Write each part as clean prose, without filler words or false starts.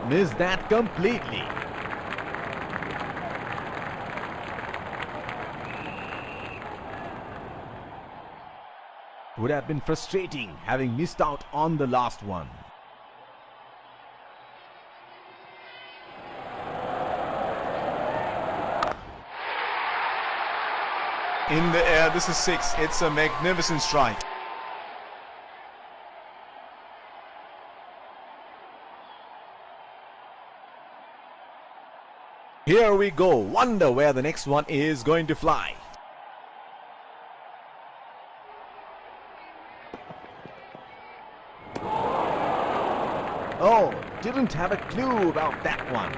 Missed that completely. Would have been frustrating having missed out on the last one. In the air, this is 6. It's a magnificent strike. Here we go. Wonder where the next one is going to fly. Oh, didn't have a clue about that one.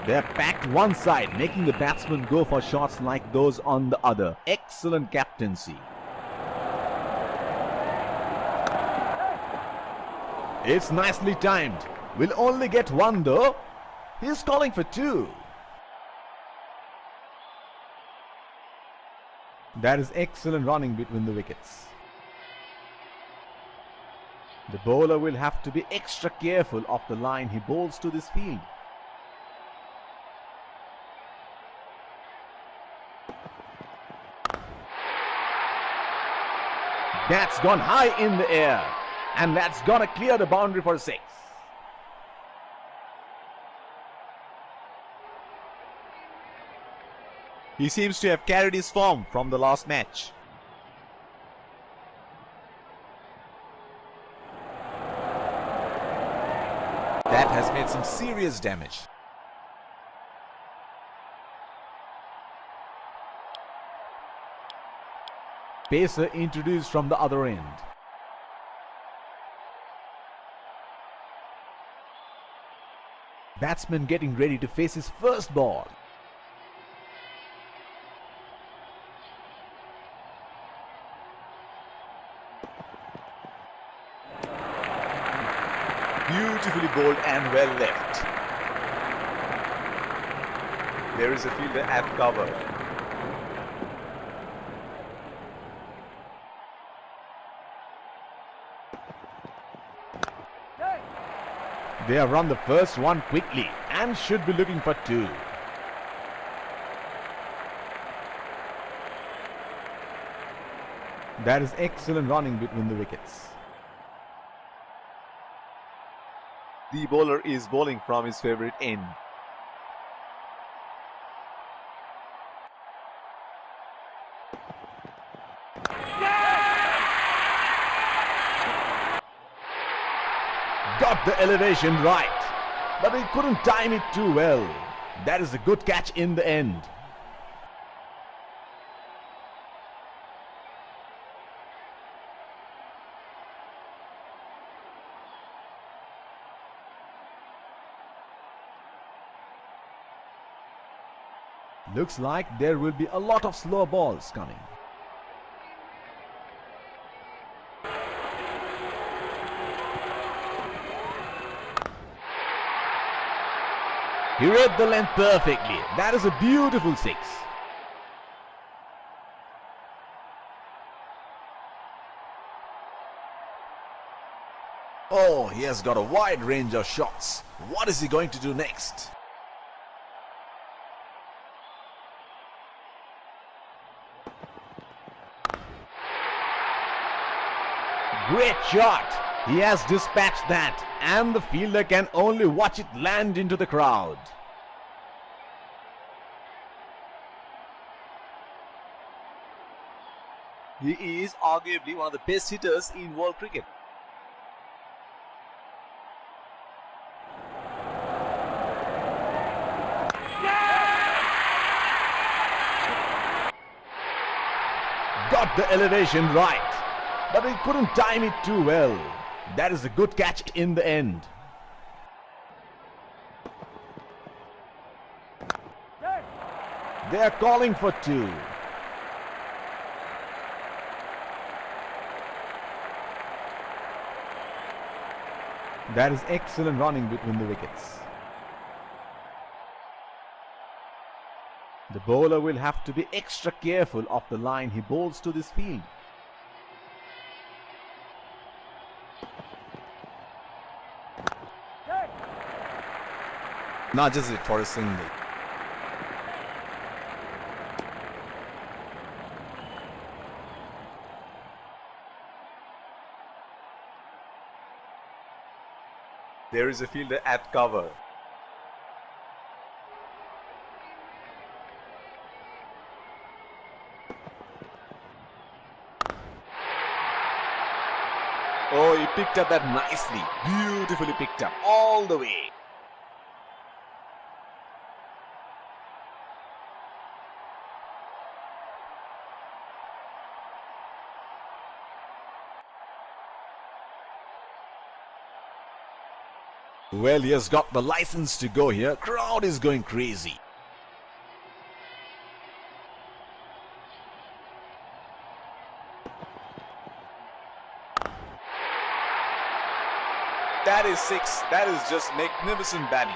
They're packed one side, making the batsman go for shots like those on the other. Excellent captaincy. It's nicely timed. We'll only get one though. He's calling for 2. That is excellent running between the wickets. The bowler will have to be extra careful of the line he bowls to this field. That's gone high in the air, and that's gonna clear the boundary for 6. He seems to have carried his form from the last match. That has made some serious damage. Pacer introduced from the other end. Batsman getting ready to face his first ball. Beautifully bowled and well left. There is a fielder at cover. They have run the first one quickly and should be looking for 2. That is excellent running between the wickets. The bowler is bowling from his favorite end. Got the elevation right, but he couldn't time it too well. That is a good catch in the end. Looks like there will be a lot of slow balls coming. He read the length perfectly. That is a beautiful 6. Oh, he has got a wide range of shots. What is he going to do next? Great shot. He has dispatched that, and the fielder can only watch it land into the crowd. He is arguably one of the best hitters in world cricket. Got the elevation right, but he couldn't time it too well. That is a good catch in the end. They are calling for 2. That is excellent running between the wickets. The bowler will have to be extra careful of the line he bowls to this field. nudges it for a single. There is a fielder at cover. Oh, he picked up that nicely. Beautifully picked up all the way. Well, he has got the license to go here. Crowd is going crazy. That is 6. That is just magnificent batting.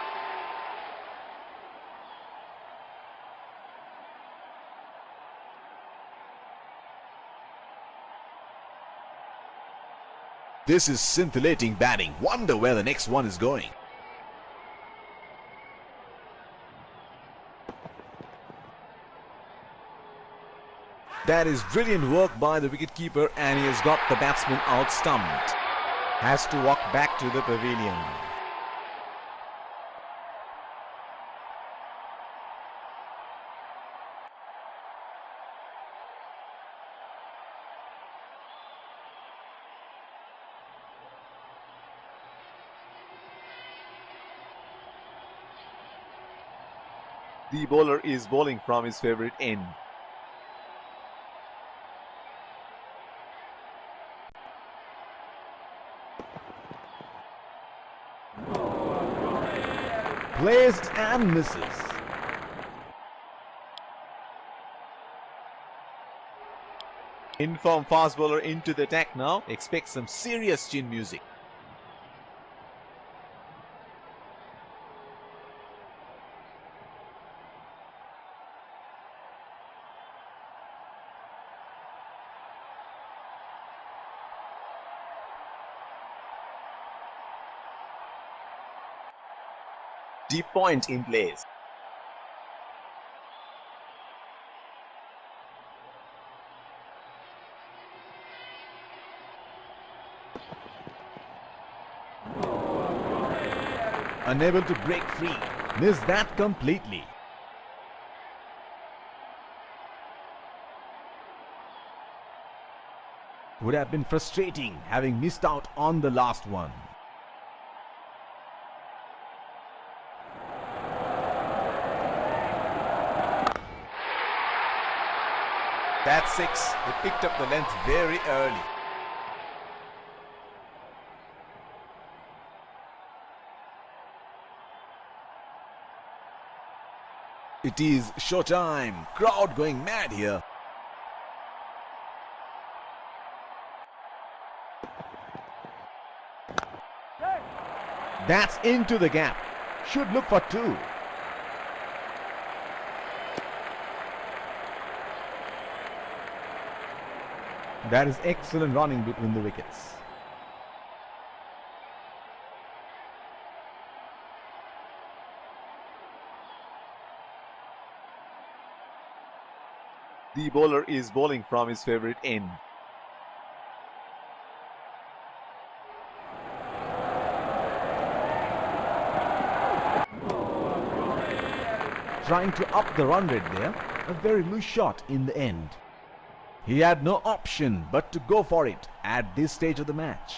This is scintillating batting. Wonder where the next one is going. That is brilliant work by the wicketkeeper, and he has got the batsman out stumped. Has to walk back to the pavilion. The bowler is bowling from his favorite end. Plays and misses. Inform fast bowler into the attack now. Expect some serious chin music. Deep point in place. Unable to break free. Missed that completely. Would have been frustrating having missed out on the last one. That's 6. They picked up the length very early. It is showtime. Crowd going mad here. That's into the gap. Should look for 2. That is excellent running between the wickets. The bowler is bowling from his favorite end. Trying to up the run rate there. A very loose shot in the end. He had no option but to go for it at this stage of the match.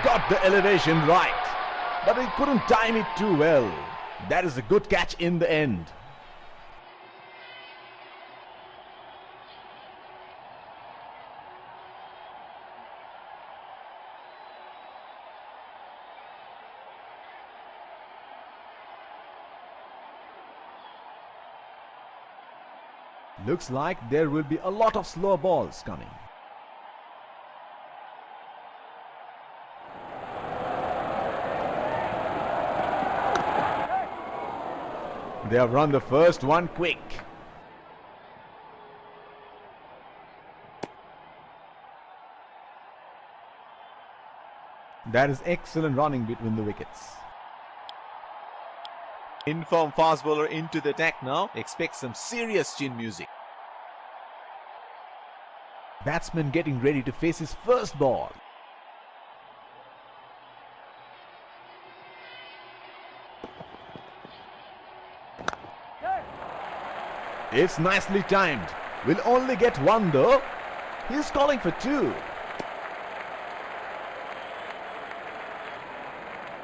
Got the elevation right, but he couldn't time it too well. That is a good catch in the end. Looks like there will be a lot of slow balls coming. They have run the first one quick. That is excellent running between the wickets. Inform fast bowler into the attack now. Expect some serious chin music. Batsman getting ready to face his first ball. It's nicely timed. Will only get one though. He's calling for two.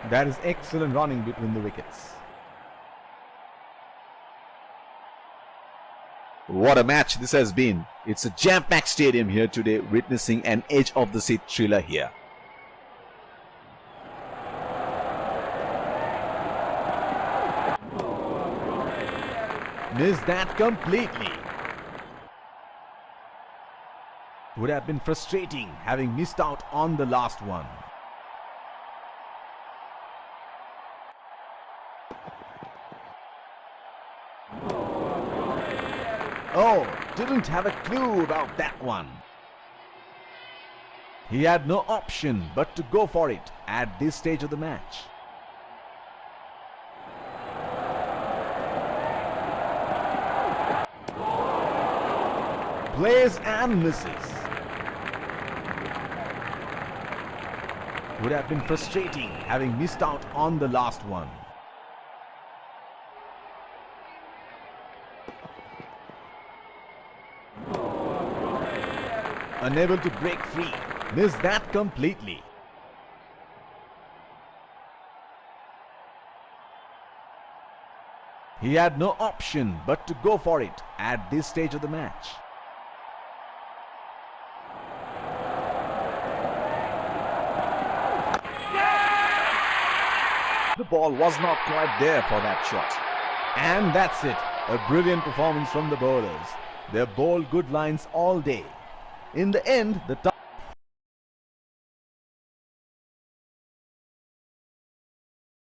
That is excellent running between the wickets. What a match this has been. It's a jam-packed stadium here today, witnessing an edge of the seat thriller here. Missed that completely. Would have been frustrating having missed out on the last one. Oh, didn't have a clue about that one. He had no option but to go for it at this stage of the match. Plays and misses. Would have been frustrating having missed out on the last one. Unable to break free. Missed that completely. He had no option but to go for it at this stage of the match. The ball was not quite there for that shot. And that's it. A brilliant performance from the bowlers. They bowled good lines all day. In the end, the